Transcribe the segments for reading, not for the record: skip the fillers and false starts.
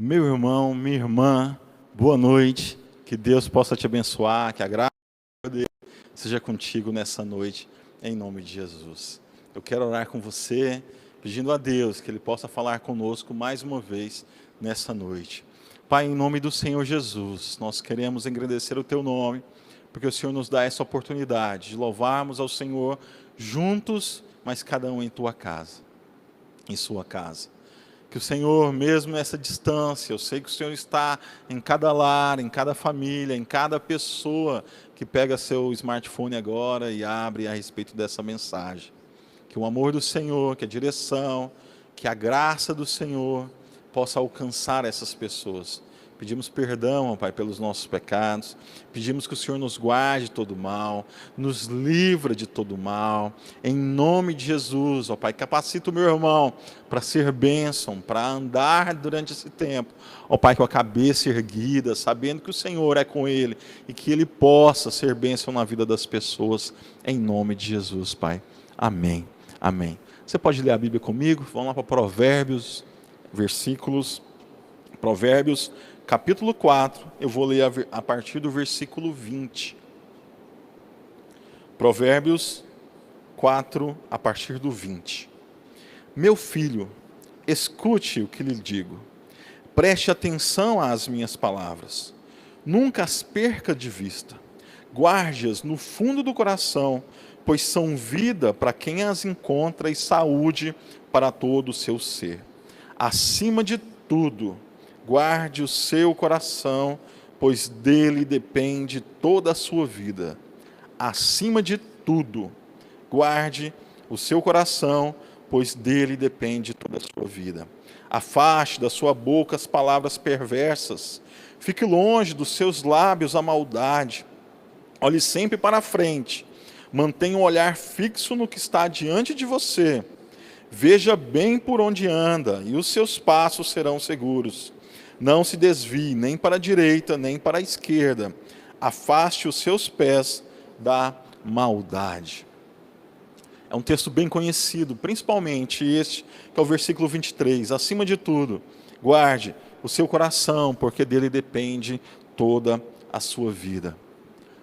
Meu irmão, minha irmã, boa noite. Que Deus possa te abençoar, que a graça dele seja contigo nessa noite, em nome de Jesus. Eu quero orar com você, pedindo a Deus que Ele possa falar conosco mais uma vez nessa noite. Pai, em nome do Senhor Jesus, nós queremos engrandecer o Teu nome, porque o Senhor nos dá essa oportunidade de louvarmos ao Senhor juntos, mas cada um em tua casa, em sua casa. Que o Senhor, mesmo nessa distância, eu sei que o Senhor está em cada lar, em cada família, em cada pessoa que pega seu smartphone agora e abre a respeito dessa mensagem. Que o amor do Senhor, que a direção, que a graça do Senhor possa alcançar essas pessoas. Pedimos perdão, ó Pai, pelos nossos pecados. Pedimos que o Senhor nos guarde de todo mal, nos livra de todo mal. Em nome de Jesus, ó Pai, capacita o meu irmão para ser bênção, para andar durante esse tempo. Ó Pai, com a cabeça erguida, sabendo que o Senhor é com ele e que ele possa ser bênção na vida das pessoas. Em nome de Jesus, Pai. Amém. Amém. Você pode ler a Bíblia comigo? Vamos lá para Provérbios, Provérbios, capítulo 4, eu vou ler a partir do versículo 20. Provérbios 4, a partir do 20. Meu filho, escute o que lhe digo. Preste atenção às minhas palavras. Nunca as perca de vista. Guarde-as no fundo do coração, pois são vida para quem as encontra e saúde para todo o seu ser. Acima de tudo, guarde o seu coração, pois dele depende toda a sua vida. Acima de tudo, guarde o seu coração, pois dele depende toda a sua vida. Afaste da sua boca as palavras perversas. Fique longe dos seus lábios a maldade. Olhe sempre para a frente. Mantenha um olhar fixo no que está diante de você. Veja bem por onde anda, e os seus passos serão seguros. Não se desvie nem para a direita, nem para a esquerda. Afaste os seus pés da maldade. É um texto bem conhecido, principalmente este, que é o versículo 23. Acima de tudo, guarde o seu coração, porque dele depende toda a sua vida.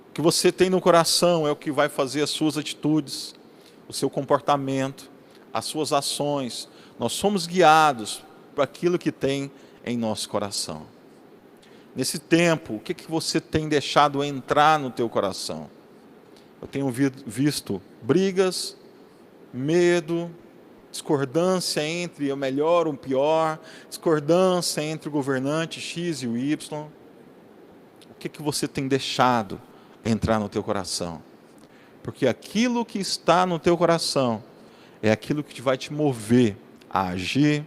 O que você tem no coração é o que vai fazer as suas atitudes, o seu comportamento, as suas ações. Nós somos guiados por aquilo que tem em nosso coração. Nesse tempo, o que você tem deixado entrar no teu coração? Eu tenho visto brigas, medo, discordância entre o melhor e o pior, discordância entre o governante X e o Y. O que você tem deixado entrar no teu coração? Porque aquilo que está no teu coração é aquilo que vai te mover a agir,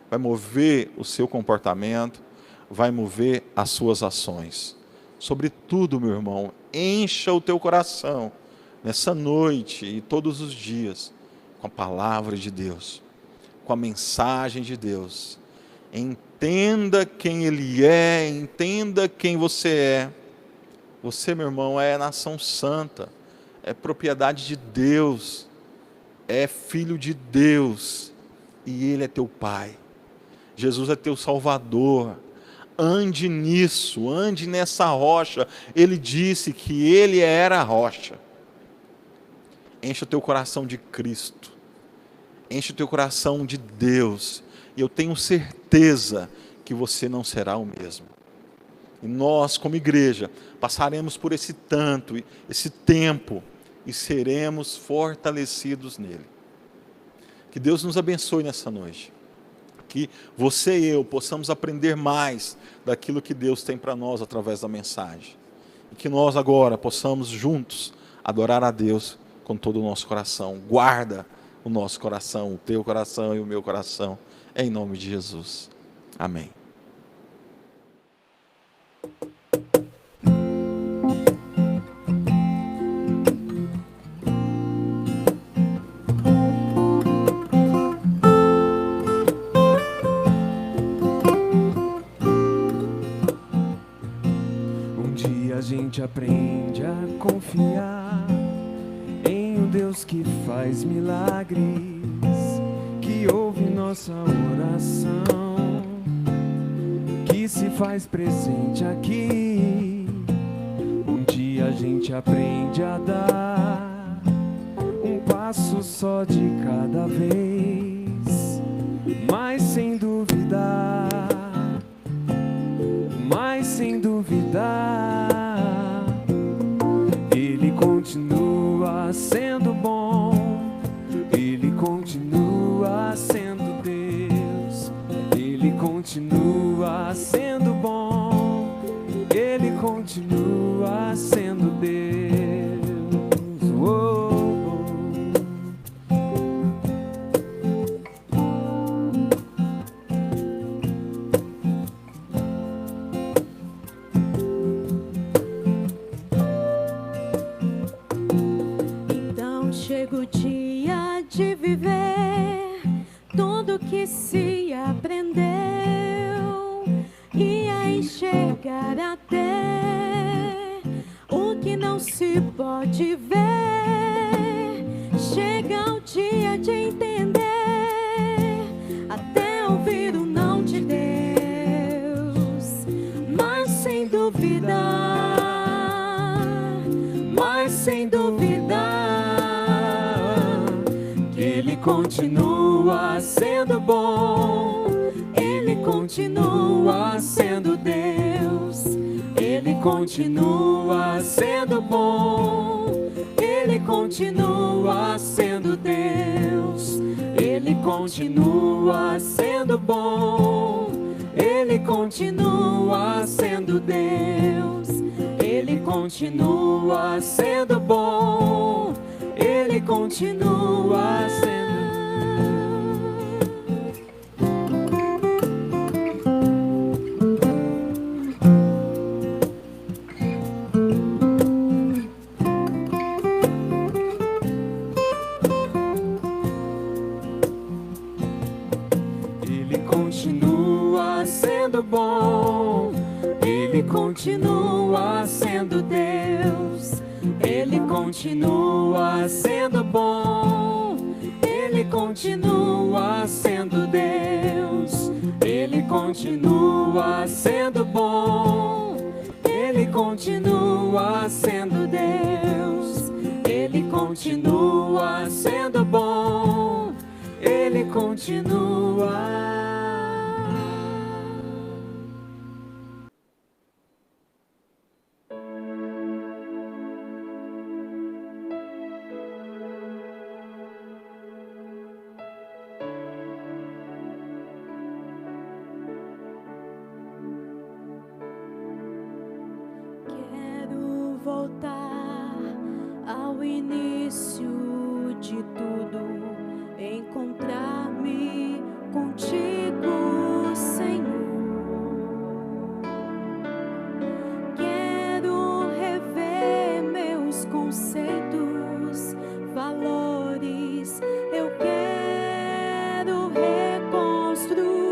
vai mover o seu comportamento, vai mover as suas ações. Sobretudo, meu irmão, encha o teu coração nessa noite e todos os dias com a palavra de Deus, com a mensagem de Deus. Entenda quem Ele é, entenda quem você é. Você, meu irmão, é nação santa, é propriedade de Deus, é filho de Deus e Ele é teu Pai. Jesus é teu Salvador. Ande nisso, ande nessa rocha. Ele disse que Ele era a rocha. Enche o teu coração de Cristo. Enche o teu coração de Deus. E eu tenho certeza que você não será o mesmo. E nós, como igreja, passaremos por esse tempo e seremos fortalecidos nele. Que Deus nos abençoe nessa noite. Que você e eu possamos aprender mais daquilo que Deus tem para nós através da mensagem. E que nós agora possamos juntos adorar a Deus com todo o nosso coração. Guarda o nosso coração, o teu coração e o meu coração, em nome de Jesus. Amém. A gente aprende a confiar em um Deus que faz milagres, que ouve nossa oração. que se faz presente aqui. Um dia a gente aprende a dar um passo só de cada vez, mas sem duvidar, mas sem duvidar, Ele continua sendo bom, Ele continua sendo Deus, Ele continua sendo bom, Ele continua sendo Deus. Oh. Chega o dia de viver tudo que se aprendeu e a enxergar até o que não se pode ver. Chega o dia de entender até ouvir o não de Deus, mas sem duvidar, mas sem duvidar, Ele continua sendo bom, Ele continua sendo Deus, Ele continua sendo bom, Ele continua sendo Deus, Ele continua sendo bom, Ele continua sendo Deus, Ele continua sendo bom, Ele continua sendo. Ele continua sendo bom, Ele continua sendo Deus, Ele continua sendo bom, Ele continua sendo Deus, Ele continua sendo bom, Ele continua sendo Deus, Ele continua sendo bom, Ele continua. Voltar ao início de tudo, encontrar-me contigo, Senhor. Quero rever meus conceitos, valores, eu quero reconstruir.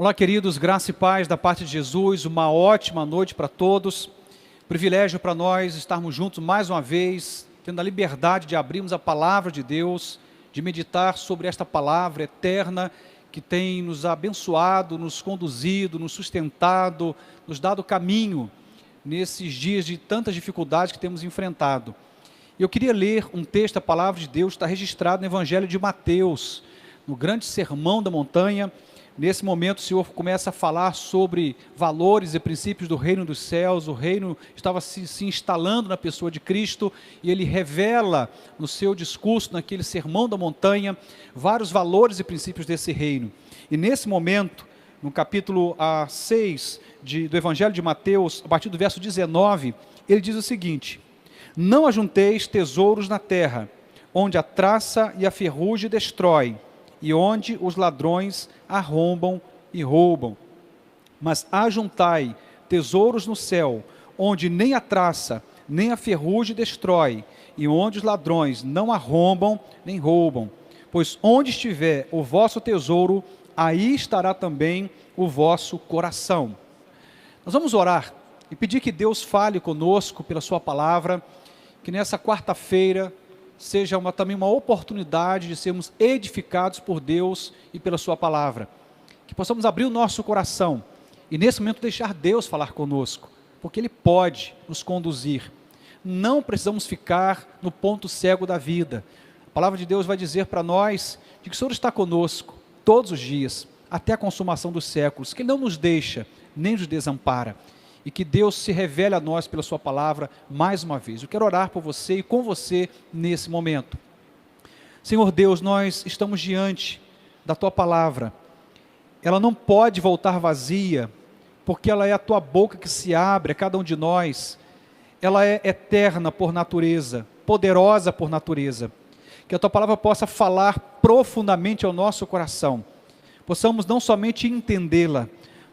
Olá, queridos, graça e paz da parte de Jesus, uma ótima noite para todos. Privilégio para nós estarmos juntos mais uma vez, tendo a liberdade de abrirmos a palavra de Deus, de meditar sobre esta palavra eterna que tem nos abençoado, nos conduzido, nos sustentado, nos dado caminho nesses dias de tantas dificuldades que temos enfrentado. Eu queria ler um texto, a palavra de Deus está registrado no Evangelho de Mateus, no grande sermão da montanha. Nesse momento o Senhor começa a falar sobre valores e princípios do reino dos céus. O reino estava se instalando na pessoa de Cristo e ele revela no seu discurso, naquele sermão da montanha, vários valores e princípios desse reino. E nesse momento, no capítulo 6 do Evangelho de Mateus, a partir do verso 19, ele diz o seguinte: não ajunteis tesouros na terra, onde a traça e a ferrugem destrói, e onde os ladrões arrombam e roubam. Mas ajuntai tesouros no céu, onde nem a traça, nem a ferrugem destrói, e onde os ladrões não arrombam nem roubam. Pois onde estiver o vosso tesouro, aí estará também o vosso coração. Nós vamos orar e pedir que Deus fale conosco pela sua palavra, que nessa quarta-feira seja também uma oportunidade de sermos edificados por Deus e pela sua palavra. Que possamos abrir o nosso coração e nesse momento deixar Deus falar conosco, porque Ele pode nos conduzir. Não precisamos ficar no ponto cego da vida. A palavra de Deus vai dizer para nós de que o Senhor está conosco todos os dias, até a consumação dos séculos, que Ele não nos deixa, nem nos desampara. E que Deus se revele a nós pela sua palavra mais uma vez. Eu quero orar por você e com você nesse momento. Senhor Deus, nós estamos diante da tua palavra. Ela não pode voltar vazia, porque ela é a tua boca que se abre a cada um de nós. Ela é eterna por natureza, poderosa por natureza. Que a tua palavra possa falar profundamente ao nosso coração. Possamos não somente entendê-la,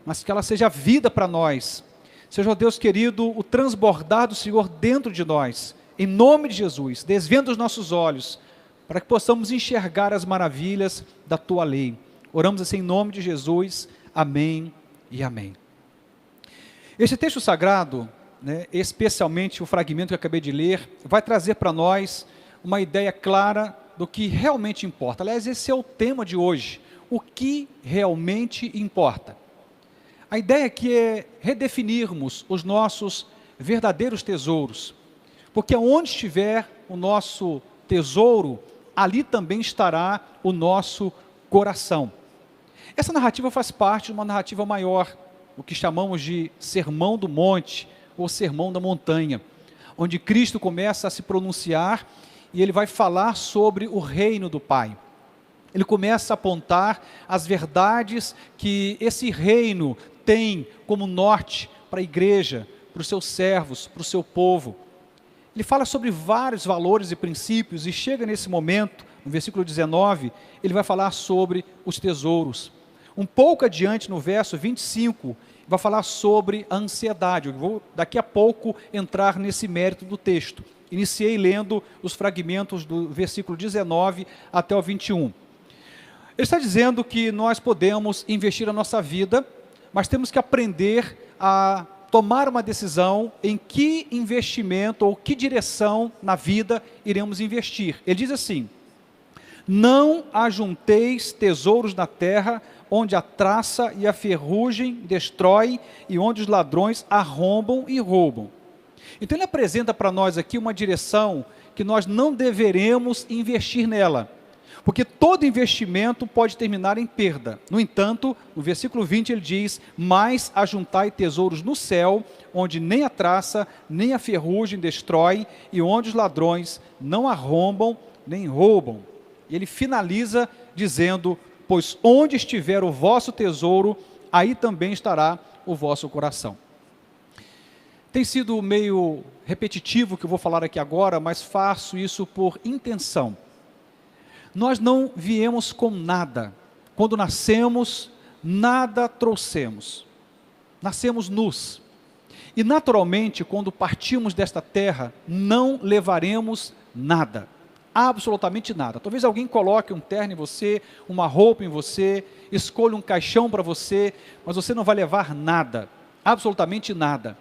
mas que ela seja vida para nós. Seja, Deus querido, o transbordar do Senhor dentro de nós, em nome de Jesus, desvenda os nossos olhos, para que possamos enxergar as maravilhas da Tua lei. Oramos assim em nome de Jesus, amém e amém. Este texto sagrado, especialmente o fragmento que eu acabei de ler, vai trazer para nós uma ideia clara do que realmente importa. Aliás, esse é o tema de hoje, o que realmente importa. A ideia aqui é redefinirmos os nossos verdadeiros tesouros, porque onde estiver o nosso tesouro, ali também estará o nosso coração. Essa narrativa faz parte de uma narrativa maior, o que chamamos de Sermão do Monte, ou Sermão da Montanha, onde Cristo começa a se pronunciar e ele vai falar sobre o reino do Pai. Ele começa a apontar as verdades que esse reino tem como norte para a igreja, para os seus servos, para o seu povo. Ele fala sobre vários valores e princípios e chega nesse momento, no versículo 19, ele vai falar sobre os tesouros. Um pouco adiante, no verso 25, vai falar sobre a ansiedade. Eu vou daqui a pouco entrar nesse mérito do texto. Iniciei lendo os fragmentos do versículo 19 até o 21. Ele está dizendo que nós podemos investir a nossa vida, mas temos que aprender a tomar uma decisão em que investimento ou que direção na vida iremos investir. Ele diz assim: não ajunteis tesouros na terra, onde a traça e a ferrugem destrói e onde os ladrões arrombam e roubam. Então ele apresenta para nós aqui uma direção que nós não deveremos investir nela, porque todo investimento pode terminar em perda. No entanto, no versículo 20 ele diz: mas ajuntai tesouros no céu, onde nem a traça, nem a ferrugem destrói, e onde os ladrões não arrombam, nem roubam. E ele finaliza dizendo: pois onde estiver o vosso tesouro, aí também estará o vosso coração. Tem sido meio repetitivo o que eu vou falar aqui agora, mas faço isso por intenção. Nós não viemos com nada. Quando nascemos, nada trouxemos. Nascemos nus. E naturalmente, quando partimos desta terra, não levaremos nada. Absolutamente nada. Talvez alguém coloque um terno em você, uma roupa em você, escolha um caixão para você, mas você não vai levar nada, absolutamente nada.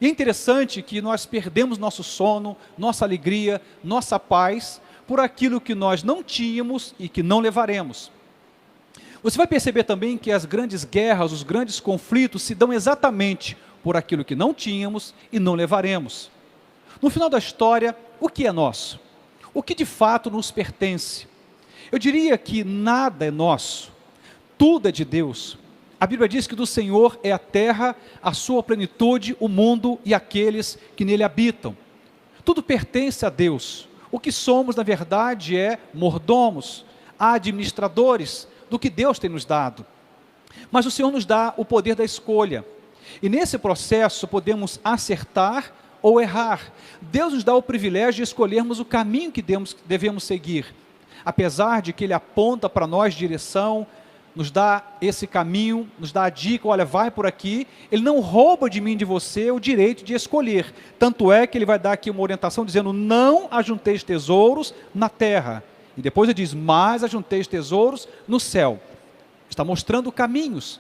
E é interessante que nós perdemos nosso sono, nossa alegria, nossa paz, por aquilo que nós não tínhamos e que não levaremos. Você vai perceber também que as grandes guerras, os grandes conflitos se dão exatamente por aquilo que não tínhamos e não levaremos. No final da história, o que é nosso? O que de fato nos pertence? Eu diria que nada é nosso, tudo é de Deus. A Bíblia diz que do Senhor é a terra, a sua plenitude, o mundo e aqueles que nele habitam. Tudo pertence a Deus. O que somos, na verdade, é mordomos, administradores do que Deus tem nos dado. Mas o Senhor nos dá o poder da escolha. E nesse processo podemos acertar ou errar. Deus nos dá o privilégio de escolhermos o caminho que devemos seguir. Apesar de que Ele aponta para nós direção, nos dá esse caminho, nos dá a dica, olha, vai por aqui, Ele não rouba de mim e de você o direito de escolher. Tanto é que Ele vai dar aqui uma orientação dizendo, não ajunteis tesouros na terra. E depois Ele diz, mas ajunteis tesouros no céu. Está mostrando caminhos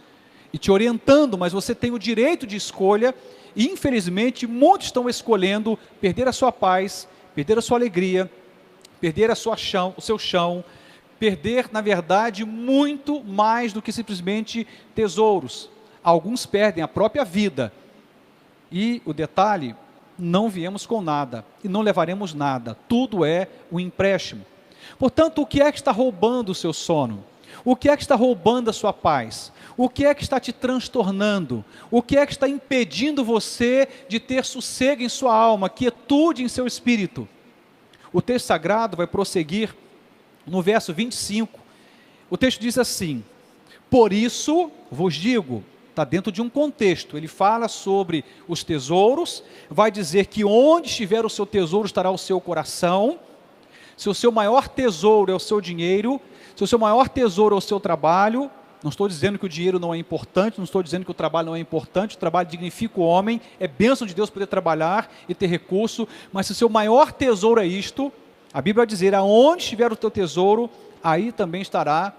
e te orientando, mas você tem o direito de escolha. E infelizmente muitos estão escolhendo perder a sua paz, perder a sua alegria, perder o seu chão, perder, na verdade, muito mais do que simplesmente tesouros. Alguns perdem a própria vida. E o detalhe, não viemos com nada e não levaremos nada. Tudo é um empréstimo. Portanto, o que é que está roubando o seu sono? O que é que está roubando a sua paz? O que é que está te transtornando? O que é que está impedindo você de ter sossego em sua alma, quietude em seu espírito? O texto sagrado vai prosseguir no verso 25. O texto diz assim, por isso vos digo, está dentro de um contexto, ele fala sobre os tesouros, vai dizer que onde estiver o seu tesouro estará o seu coração. Se o seu maior tesouro é o seu dinheiro, se o seu maior tesouro é o seu trabalho, não estou dizendo que o dinheiro não é importante, não estou dizendo que o trabalho não é importante, o trabalho dignifica o homem, é bênção de Deus poder trabalhar e ter recurso, mas se o seu maior tesouro é isto, a Bíblia vai dizer, aonde estiver o teu tesouro, aí também estará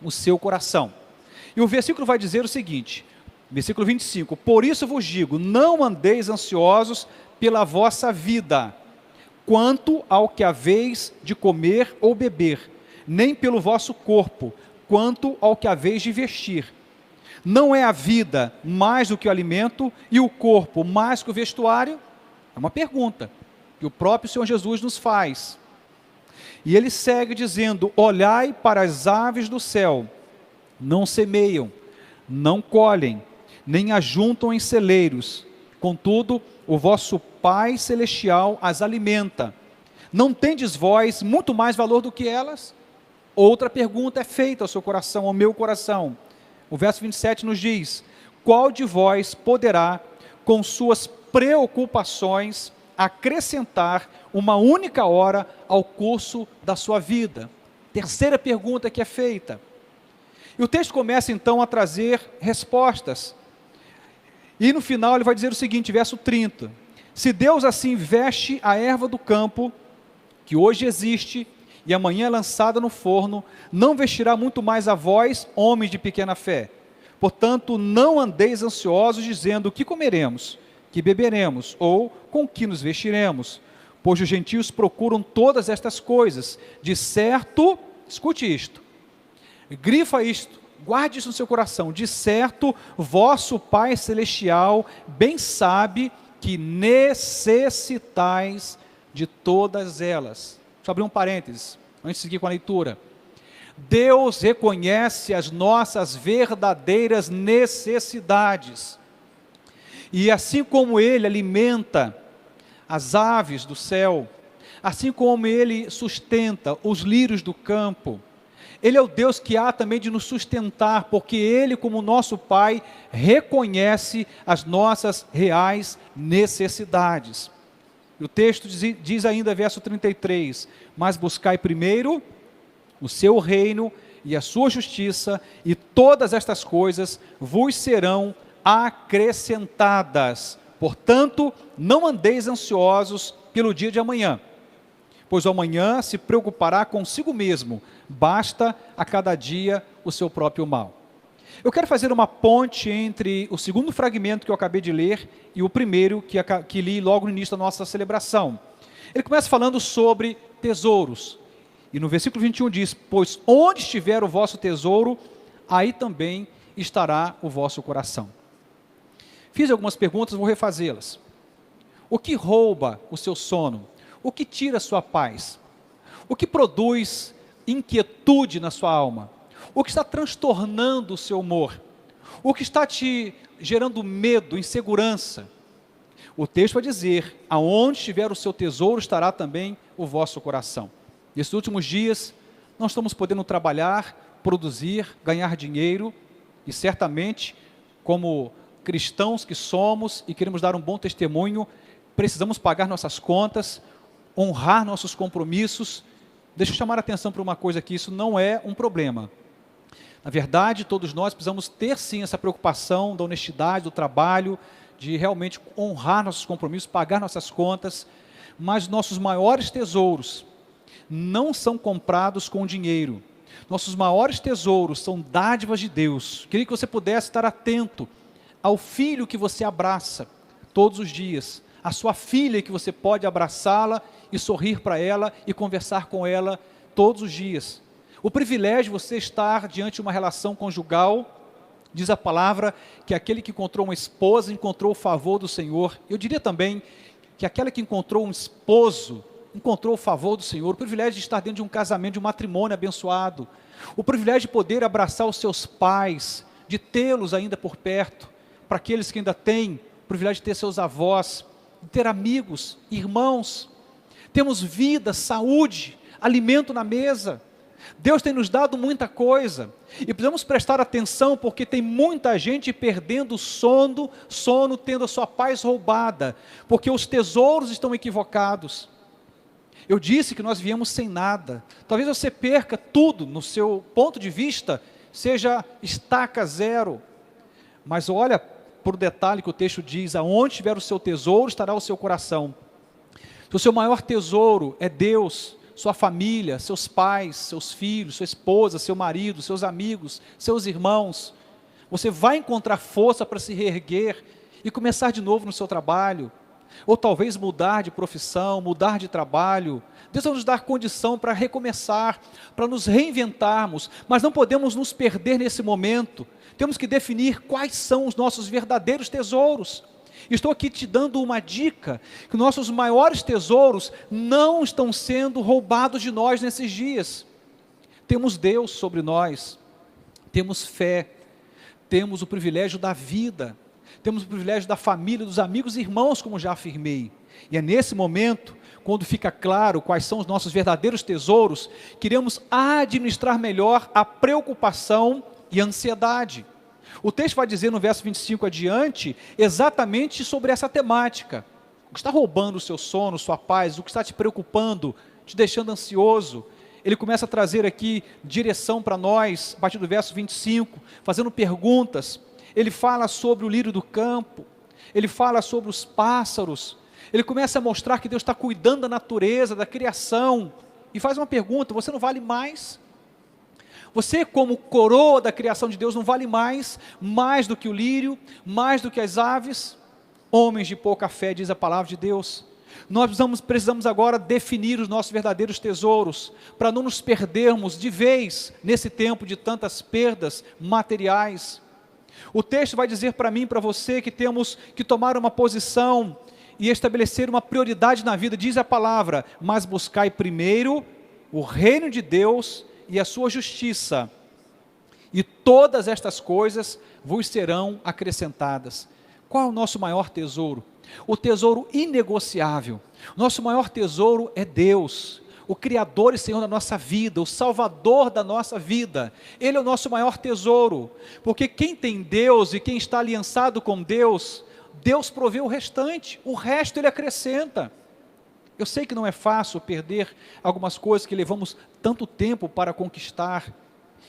o seu coração. E o versículo vai dizer o seguinte, versículo 25, por isso vos digo, não andeis ansiosos pela vossa vida, quanto ao que haveis de comer ou beber, nem pelo vosso corpo, quanto ao que haveis de vestir. Não é a vida mais do que o alimento e o corpo mais que o vestuário? É uma pergunta que o próprio Senhor Jesus nos faz. E ele segue dizendo, olhai para as aves do céu, não semeiam, não colhem, nem ajuntam em celeiros, contudo, o vosso Pai Celestial as alimenta. Não tendes vós muito mais valor do que elas? Outra pergunta é feita ao seu coração, ao meu coração. O verso 27 nos diz, qual de vós poderá, com suas preocupações, acrescentar uma única hora ao curso da sua vida? Terceira pergunta que é feita. E o texto começa então a trazer respostas. E no final ele vai dizer o seguinte, verso 30. Se Deus assim veste a erva do campo, que hoje existe, e amanhã é lançada no forno, não vestirá muito mais a vós, homens de pequena fé. Portanto, não andeis ansiosos, dizendo, o que comeremos, que beberemos, ou com que nos vestiremos? Pois os gentios procuram todas estas coisas. De certo, escute isto, grifa isto, guarde isso no seu coração. De certo, vosso Pai Celestial bem sabe que necessitais de todas elas. Deixa eu abrir um parênteses, antes de seguir com a leitura. Deus reconhece as nossas verdadeiras necessidades. E assim como Ele alimenta as aves do céu, assim como Ele sustenta os lírios do campo, Ele é o Deus que há também de nos sustentar, porque Ele, como nosso Pai, reconhece as nossas reais necessidades. E o texto diz ainda, verso 33, mas buscai primeiro o seu reino e a sua justiça, e todas estas coisas vos serão acrescentadas. Portanto, não andeis ansiosos pelo dia de amanhã, pois o amanhã se preocupará consigo mesmo, basta a cada dia o seu próprio mal. Eu quero fazer uma ponte entre o segundo fragmento que eu acabei de ler e o primeiro que li logo no início da nossa celebração. Ele começa falando sobre tesouros, e no versículo 21 diz: pois onde estiver o vosso tesouro, aí também estará o vosso coração. Fiz algumas perguntas, vou refazê-las. O que rouba o seu sono? O que tira a sua paz? O que produz inquietude na sua alma? O que está transtornando o seu humor? O que está te gerando medo, insegurança? O texto vai dizer: aonde estiver o seu tesouro, estará também o vosso coração. Nesses últimos dias, nós estamos podendo trabalhar, produzir, ganhar dinheiro, e certamente, como cristãos que somos e queremos dar um bom testemunho, precisamos pagar nossas contas, honrar nossos compromissos. Deixa eu chamar a atenção para uma coisa aqui: isso não é um problema. Na verdade, todos nós precisamos ter sim essa preocupação da honestidade, do trabalho, de realmente honrar nossos compromissos, pagar nossas contas, mas nossos maiores tesouros não são comprados com dinheiro. Nossos maiores tesouros são dádivas de Deus. Queria que você pudesse estar atento ao filho que você abraça todos os dias, a sua filha que você pode abraçá-la e sorrir para ela e conversar com ela todos os dias. O privilégio de você estar diante de uma relação conjugal, diz a palavra que aquele que encontrou uma esposa encontrou o favor do Senhor. Eu diria também que aquela que encontrou um esposo encontrou o favor do Senhor. O privilégio de estar dentro de um casamento, de um matrimônio abençoado. O privilégio de poder abraçar os seus pais, de tê-los ainda por perto. Para aqueles que ainda têm o privilégio de ter seus avós, de ter amigos, irmãos. Temos vida, saúde, alimento na mesa. Deus tem nos dado muita coisa, e precisamos prestar atenção, porque tem muita gente perdendo o sono, tendo a sua paz roubada, porque os tesouros estão equivocados. Eu disse que nós viemos sem nada. Talvez você perca tudo, no seu ponto de vista, seja estaca zero, mas olha para o detalhe que o texto diz: aonde estiver o seu tesouro, estará o seu coração. Se o seu maior tesouro é Deus, sua família, seus pais, seus filhos, sua esposa, seu marido, seus amigos, seus irmãos, você vai encontrar força para se reerguer e começar de novo no seu trabalho, ou talvez mudar de profissão, mudar de trabalho. Deus vai nos dar condição para recomeçar, para nos reinventarmos, mas não podemos nos perder nesse momento. Temos que definir quais são os nossos verdadeiros tesouros. Estou aqui te dando uma dica, que nossos maiores tesouros não estão sendo roubados de nós nesses dias. Temos Deus sobre nós, temos fé, temos o privilégio da vida, temos o privilégio da família, dos amigos e irmãos, como já afirmei. E é nesse momento, quando fica claro quais são os nossos verdadeiros tesouros, que iremos administrar melhor a preocupação e a ansiedade. O texto vai dizer no verso 25 adiante, exatamente sobre essa temática. O que está roubando o seu sono, sua paz, o que está te preocupando, te deixando ansioso. Ele começa a trazer aqui direção para nós, a partir do verso 25, fazendo perguntas. Ele fala sobre o lírio do campo, ele fala sobre os pássaros, ele começa a mostrar que Deus está cuidando da natureza, da criação, e faz uma pergunta: você não vale mais? Você, como coroa da criação de Deus, não vale mais do que o lírio, mais do que as aves? Homens de pouca fé, diz a palavra de Deus. Nós precisamos agora definir os nossos verdadeiros tesouros, para não nos perdermos de vez nesse tempo de tantas perdas materiais. O texto vai dizer para mim e para você que temos que tomar uma posição e estabelecer uma prioridade na vida. Diz a palavra: mas buscai primeiro o reino de Deus e a sua justiça, e todas estas coisas vos serão acrescentadas. Qual é o nosso maior tesouro? O tesouro inegociável. Nosso maior tesouro é Deus, o Criador e Senhor da nossa vida, o Salvador da nossa vida. Ele é o nosso maior tesouro, porque quem tem Deus e quem está aliançado com Deus, Deus provê o restante, o resto Ele acrescenta. Eu sei que não é fácil perder algumas coisas que levamos tanto tempo para conquistar,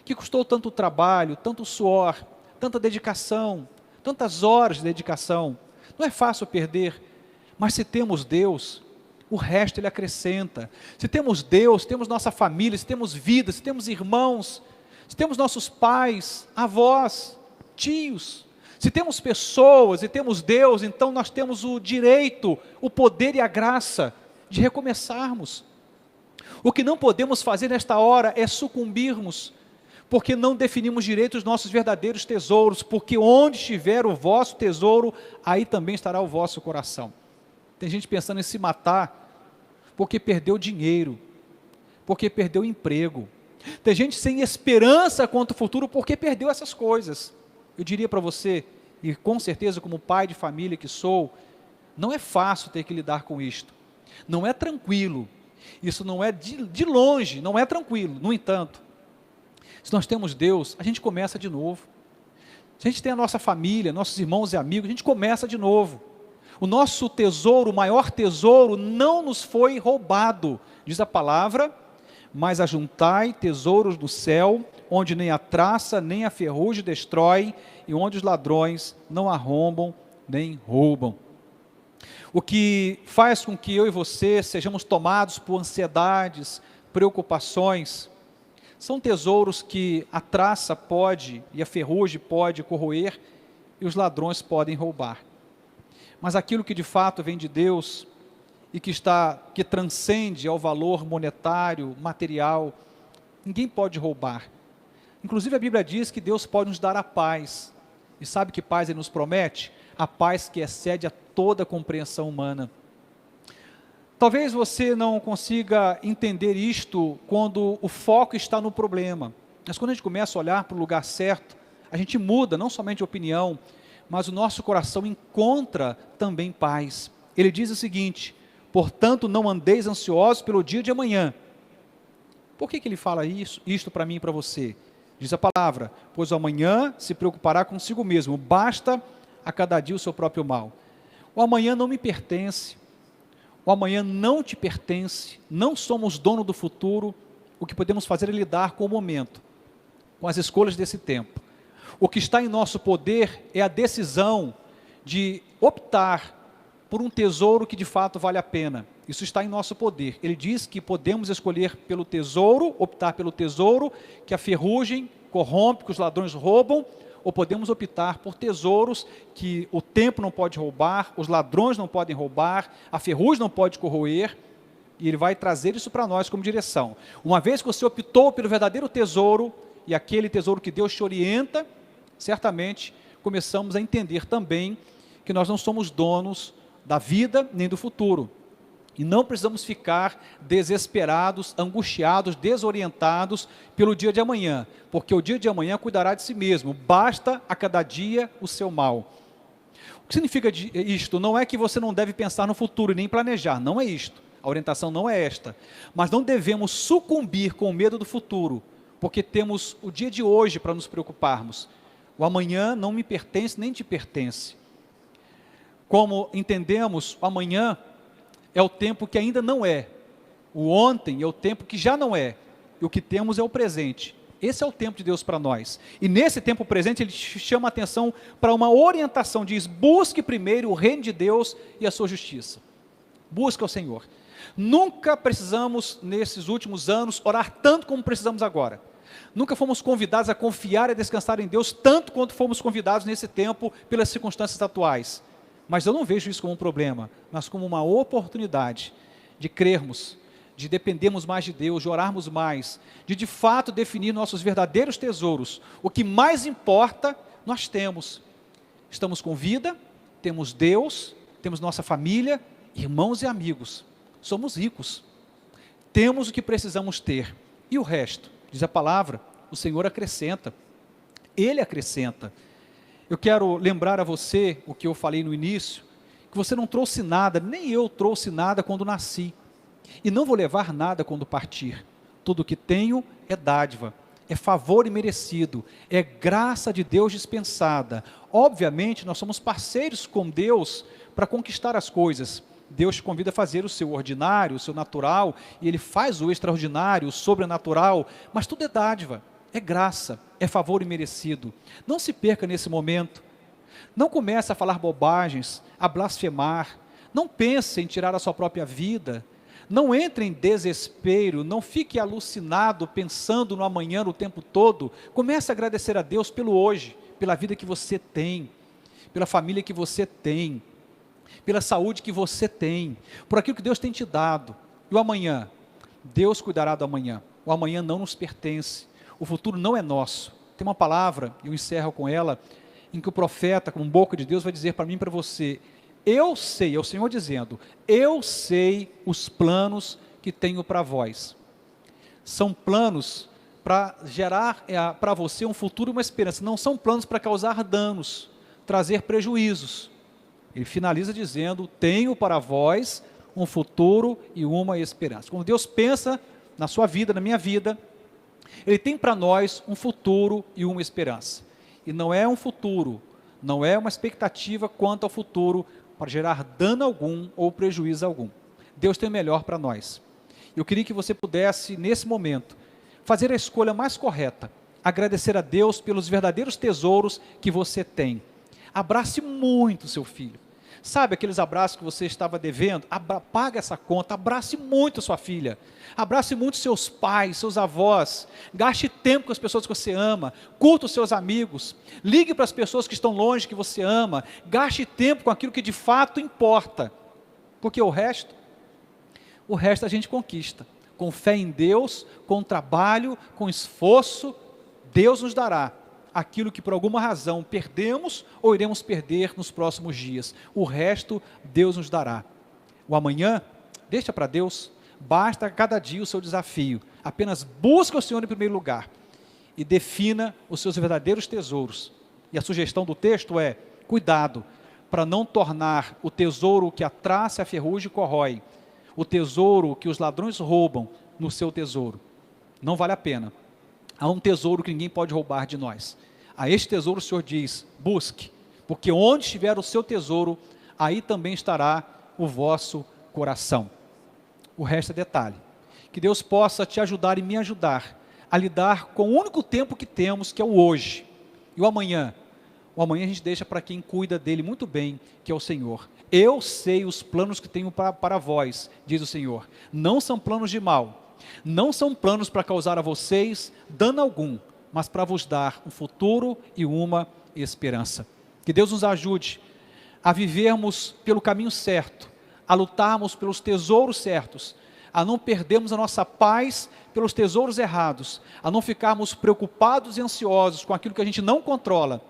que custou tanto trabalho, tanto suor, tanta dedicação, tantas horas de dedicação. Não é fácil perder, mas se temos Deus, O resto Ele acrescenta. Se temos Deus, se temos nossa família, se temos vida, se temos irmãos, se temos nossos pais, avós, tios, se temos pessoas e temos Deus, então nós temos o direito, o poder e a graça de recomeçarmos. O que não podemos fazer nesta hora é sucumbirmos, porque não definimos direito os nossos verdadeiros tesouros, porque onde estiver o vosso tesouro, aí também estará o vosso coração. Tem gente pensando em se matar porque perdeu dinheiro, porque perdeu emprego. Tem gente sem esperança quanto ao futuro porque perdeu essas coisas. Eu diria para você, e com certeza como pai de família que sou, não é fácil ter que lidar com isto. Não é tranquilo. Isso não é de longe, não é tranquilo. No entanto, se nós temos Deus, a gente começa de novo. Se a gente tem a nossa família, nossos irmãos e amigos, a gente começa de novo. O nosso tesouro, o maior tesouro, não nos foi roubado, diz a palavra, mas ajuntai tesouros do céu, onde nem a traça, nem a ferrugem destrói, e onde os ladrões não arrombam, nem roubam. O que faz com que eu e você sejamos tomados por ansiedades, preocupações, são tesouros que a traça pode e a ferrugem pode corroer e os ladrões podem roubar. Mas aquilo que de fato vem de Deus e que transcende ao valor monetário, material, ninguém pode roubar. Inclusive a Bíblia diz que Deus pode nos dar a paz. E sabe que paz Ele nos promete? A paz que excede a toda compreensão humana. Talvez você não consiga entender isto quando o foco está no problema. Mas quando a gente começa a olhar para o lugar certo, a gente muda não somente de opinião, mas o nosso coração encontra também paz. Ele diz o seguinte: portanto não andeis ansiosos pelo dia de amanhã. Por que ele fala isto para mim e para você? Diz a palavra, pois o amanhã se preocupará consigo mesmo, basta a cada dia o seu próprio mal. O amanhã não me pertence, o amanhã não te pertence, não somos dono do futuro. O que podemos fazer é lidar com o momento, com as escolhas desse tempo. O que está em nosso poder é a decisão de optar por um tesouro que de fato vale a pena. Isso está em nosso poder. Ele diz que podemos escolher pelo tesouro, optar pelo tesouro que a ferrugem corrompe, que os ladrões roubam, ou podemos optar por tesouros que o tempo não pode roubar, os ladrões não podem roubar, a ferrugem não pode corroer, e ele vai trazer isso para nós como direção. Uma vez que você optou pelo verdadeiro tesouro, e aquele tesouro que Deus te orienta, certamente começamos a entender também que nós não somos donos da vida nem do futuro. E não precisamos ficar desesperados, angustiados, desorientados pelo dia de amanhã, porque o dia de amanhã cuidará de si mesmo, basta a cada dia o seu mal. O que significa isto? Não é que você não deve pensar no futuro e nem planejar, não é isto, a orientação não é esta, mas não devemos sucumbir com o medo do futuro, porque temos o dia de hoje para nos preocuparmos. O amanhã não me pertence nem te pertence. Como entendemos, o amanhã é o tempo que ainda não é. O ontem é o tempo que já não é. E o que temos é o presente. Esse é o tempo de Deus para nós. E nesse tempo presente, Ele chama a atenção para uma orientação. Diz, busque primeiro o reino de Deus e a sua justiça. Busca o Senhor. Nunca precisamos, nesses últimos anos, orar tanto como precisamos agora. Nunca fomos convidados a confiar e a descansar em Deus, tanto quanto fomos convidados nesse tempo pelas circunstâncias atuais. Mas eu não vejo isso como um problema, mas como uma oportunidade de crermos, de dependermos mais de Deus, de orarmos mais, de fato definir nossos verdadeiros tesouros. O que mais importa, nós temos. Estamos com vida, temos Deus, temos nossa família, irmãos e amigos. Somos ricos. Temos o que precisamos ter. E o resto, diz a palavra, o Senhor acrescenta. Ele acrescenta. Eu quero lembrar a você o que eu falei no início, que você não trouxe nada, nem eu trouxe nada quando nasci, e não vou levar nada quando partir. Tudo o que tenho é dádiva, é favor imerecido, é graça de Deus dispensada. Obviamente, nós somos parceiros com Deus para conquistar as coisas. Deus te convida a fazer o seu ordinário, o seu natural, e Ele faz o extraordinário, o sobrenatural, mas tudo é dádiva. É graça, é favor imerecido. Não se perca nesse momento. Não comece a falar bobagens, a blasfemar. Não pense em tirar a sua própria vida. Não entre em desespero, não fique alucinado pensando no amanhã o tempo todo. Comece a agradecer a Deus pelo hoje, pela vida que você tem, pela família que você tem, pela saúde que você tem, por aquilo que Deus tem te dado. E o amanhã? Deus cuidará do amanhã. O amanhã não nos pertence. O futuro não é nosso. Tem uma palavra, eu encerro com ela, em que o profeta, como boca de Deus, vai dizer para mim e para você: eu sei, é o Senhor dizendo, eu sei os planos que tenho para vós. São planos para gerar para você um futuro e uma esperança. Não são planos para causar danos, trazer prejuízos. Ele finaliza dizendo: tenho para vós um futuro e uma esperança. Quando Deus pensa na sua vida, na minha vida, Ele tem para nós um futuro e uma esperança. E não é um futuro, não é uma expectativa quanto ao futuro para gerar dano algum ou prejuízo algum. Deus tem o melhor para nós. Eu queria que você pudesse, nesse momento, fazer a escolha mais correta, agradecer a Deus pelos verdadeiros tesouros que você tem. Abrace muito seu filho. Sabe aqueles abraços que você estava devendo? Paga essa conta, abrace muito sua filha, abrace muito seus pais, seus avós, gaste tempo com as pessoas que você ama, curta os seus amigos, ligue para as pessoas que estão longe que você ama, gaste tempo com aquilo que de fato importa, porque o resto a gente conquista, com fé em Deus, com trabalho, com esforço, Deus nos dará aquilo que por alguma razão perdemos ou iremos perder nos próximos dias. O resto Deus nos dará. O amanhã, deixa para Deus, basta cada dia o seu desafio. Apenas busca o Senhor em primeiro lugar e defina os seus verdadeiros tesouros. E a sugestão do texto é: cuidado para não tornar o tesouro que a traça, a ferrugem corrói, o tesouro que os ladrões roubam no seu tesouro. Não vale a pena. Há um tesouro que ninguém pode roubar de nós. A este tesouro o Senhor diz: busque, porque onde estiver o seu tesouro, aí também estará o vosso coração. O resto é detalhe. Que Deus possa te ajudar e me ajudar a lidar com o único tempo que temos, que é o hoje. E o amanhã a gente deixa para quem cuida dele muito bem, que é o Senhor. Eu sei os planos que tenho para vós, diz o Senhor. Não são planos de mal, não são planos para causar a vocês dano algum, mas para vos dar um futuro e uma esperança. Que Deus nos ajude a vivermos pelo caminho certo, a lutarmos pelos tesouros certos, a não perdermos a nossa paz pelos tesouros errados, a não ficarmos preocupados e ansiosos com aquilo que a gente não controla,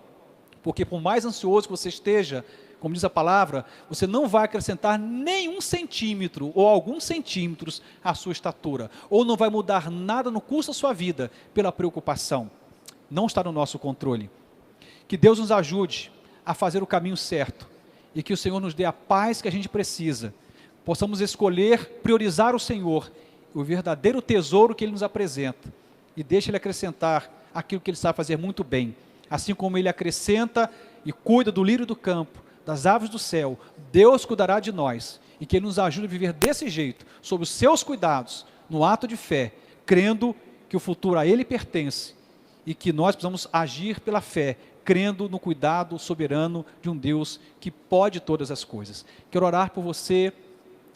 porque por mais ansioso que você esteja, como diz a palavra, você não vai acrescentar nenhum centímetro ou alguns centímetros à sua estatura, ou não vai mudar nada no curso da sua vida pela preocupação. Não está no nosso controle. Que Deus nos ajude a fazer o caminho certo e que o Senhor nos dê a paz que a gente precisa. Possamos escolher, priorizar o Senhor, o verdadeiro tesouro que Ele nos apresenta, e deixe Ele acrescentar aquilo que Ele sabe fazer muito bem. Assim como Ele acrescenta e cuida do lírio do campo, das aves do céu, Deus cuidará de nós, e que Ele nos ajude a viver desse jeito, sob os seus cuidados, no ato de fé, crendo que o futuro a Ele pertence, e que nós precisamos agir pela fé, crendo no cuidado soberano de um Deus que pode todas as coisas. Quero orar por você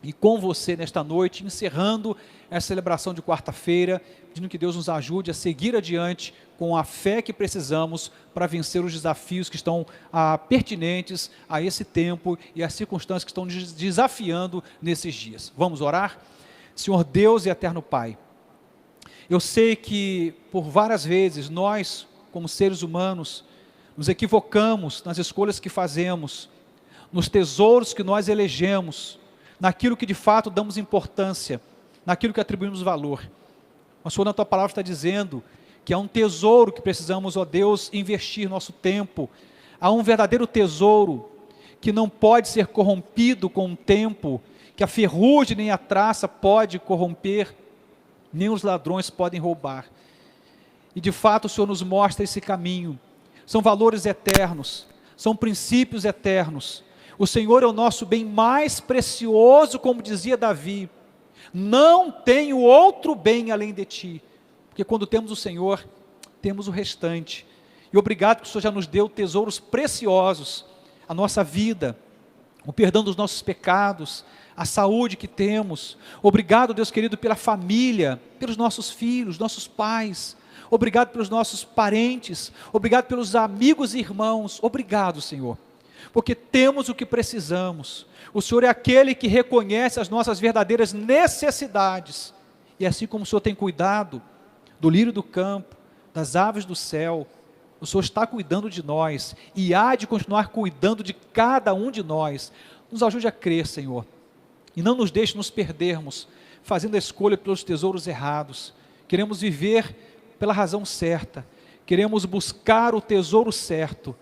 e com você nesta noite, encerrando essa celebração de quarta-feira, pedindo que Deus nos ajude a seguir adiante com a fé que precisamos para vencer os desafios que estão pertinentes a esse tempo e as circunstâncias que estão nos desafiando nesses dias. Vamos orar? Senhor Deus e eterno Pai, eu sei que por várias vezes nós, como seres humanos, nos equivocamos nas escolhas que fazemos, nos tesouros que nós elegemos, naquilo que de fato damos importância, naquilo que atribuímos valor. Mas, Senhor, na Tua palavra está dizendo que há um tesouro que precisamos, ó Deus, investir nosso tempo. Há um verdadeiro tesouro que não pode ser corrompido com o tempo, que a ferrugem nem a traça pode corromper, nem os ladrões podem roubar. E de fato o Senhor nos mostra esse caminho. São valores eternos, são princípios eternos. O Senhor é o nosso bem mais precioso, como dizia Davi. Não tenho outro bem além de Ti. Porque quando temos o Senhor, temos o restante. E obrigado que o Senhor já nos deu tesouros preciosos. A nossa vida, o perdão dos nossos pecados, a saúde que temos. Obrigado, Deus querido, pela família, pelos nossos filhos, nossos pais. Obrigado pelos nossos parentes. Obrigado pelos amigos e irmãos. Obrigado, Senhor, porque temos o que precisamos. O Senhor é aquele que reconhece as nossas verdadeiras necessidades. E assim como o Senhor tem cuidado do lírio do campo, das aves do céu, o Senhor está cuidando de nós e há de continuar cuidando de cada um de nós. Nos ajude a crer, Senhor, e não nos deixe nos perdermos, fazendo a escolha pelos tesouros errados. Queremos viver pela razão certa, queremos buscar o tesouro certo,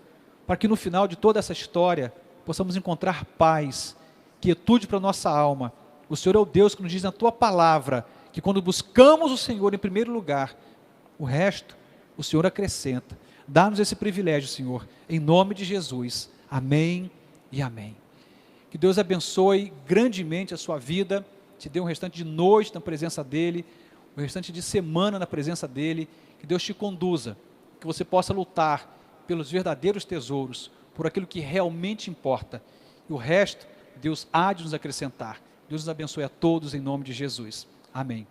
para que no final de toda essa história, possamos encontrar paz, quietude para a nossa alma. O Senhor é o Deus que nos diz na Tua palavra, que quando buscamos o Senhor em primeiro lugar, o resto o Senhor acrescenta. Dá-nos esse privilégio, Senhor, em nome de Jesus. Amém e amém. Que Deus abençoe grandemente a sua vida, te dê um restante de noite na presença dEle, um restante de semana na presença dEle, que Deus te conduza, que você possa lutar pelos verdadeiros tesouros, por aquilo que realmente importa, e o resto Deus há de nos acrescentar. Deus nos abençoe a todos em nome de Jesus. Amém.